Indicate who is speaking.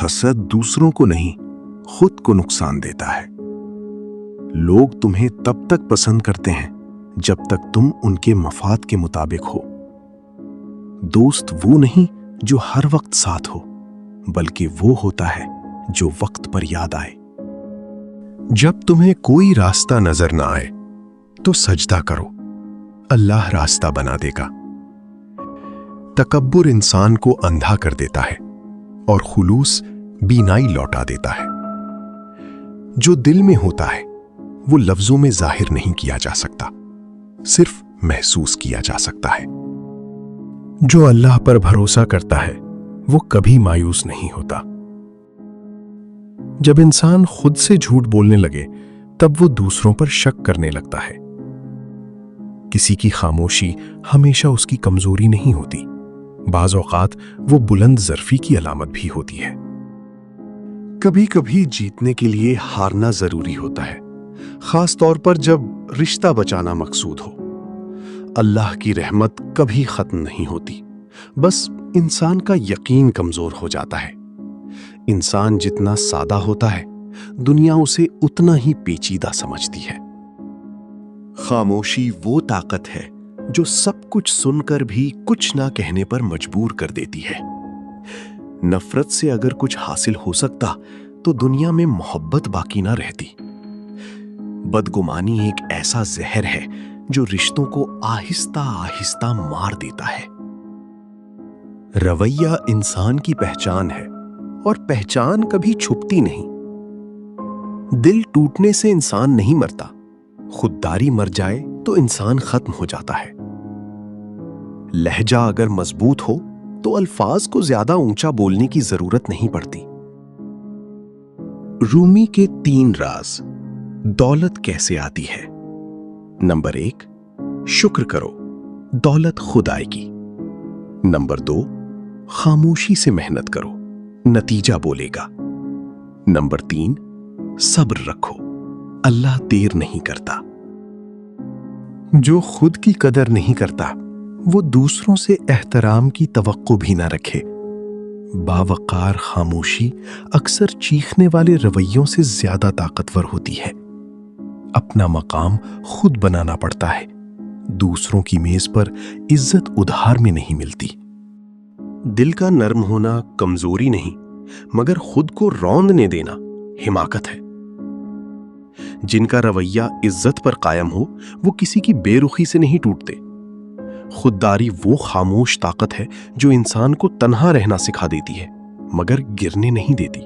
Speaker 1: حسد दूसरों को नहीं, खुद को नुकसान देता है। लोग तुम्हें तब तक पसंद करते हैं जब तक तुम उनके मफाद के मुताबिक हो। दोस्त वो नहीं जो हर वक्त साथ हो, बल्कि वो होता है जो वक्त पर याद आए। जब तुम्हें कोई रास्ता नजर ना आए तो सजदा करो, अल्लाह रास्ता बना देगा। तकब्बुर इंसान को अंधा कर देता है और खुलूस बीनाई लौटा देता है। जो दिल में होता है वो लफ्जों में जाहिर नहीं किया जा सकता, सिर्फ महसूस किया जा सकता है। जो अल्लाह पर भरोसा करता है वो कभी मायूस नहीं होता। जब इंसान खुद से झूठ बोलने लगे तब वो दूसरों पर शक करने लगता है। किसी की खामोशी हमेशा उसकी कमजोरी नहीं होती, बाज़ औक़ात वो बुलंद ज़र्फ़ी की अलामत भी होती है। कभी कभी जीतने के लिए हारना जरूरी होता है, खास तौर पर जब रिश्ता बचाना मकसूद हो। अल्लाह की रहमत कभी खत्म नहीं होती, बस इंसान का यकीन कमजोर हो जाता है। इंसान जितना सादा होता है, दुनिया उसे उतना ही पेचीदा समझती है। खामोशी वो ताकत है जो सब कुछ सुनकर भी कुछ ना कहने पर मजबूर कर देती है। नफरत से अगर कुछ हासिल हो सकता तो दुनिया में मोहब्बत बाकी ना रहती। बदगुमानी एक ऐसा जहर है जो रिश्तों को आहिस्ता आहिस्ता मार देता है। रवैया इंसान की पहचान है और पहचान कभी छुपती नहीं। दिल टूटने से इंसान नहीं मरता, खुददारी मर जाए तो इंसान खत्म हो जाता है। लहजा अगर मजबूत हो तो अल्फाज को ज्यादा ऊंचा बोलने की जरूरत नहीं पड़ती। रूमी के 3 राज दौलत कैसे आती है। नंबर 1, शुक्र करो, दौलत खुद आएगी। नंबर 2, खामोशी से मेहनत करो, नतीजा बोलेगा। नंबर 3, सब्र रखो, अल्लाह देर नहीं करता। जो खुद की कदर नहीं करता वो दूसरों से एहतराम की तवक्को भी ना रखे। बावकार खामोशी अक्सर चीखने वाले रवैयों से ज्यादा ताकतवर होती है। अपना मकाम खुद बनाना पड़ता है, दूसरों की मेज पर इज्जत उधार में नहीं मिलती। दिल का नर्म होना कमजोरी नहीं, मगर खुद को रौंदने देना हिमाकत है। जिनका रवैया इज्जत पर कायम हो वो किसी की बेरुखी से नहीं टूटते। खुददारी वो खामोश ताकत है जो इंसान को तन्हा रहना सिखा देती है, मगर गिरने नहीं देती।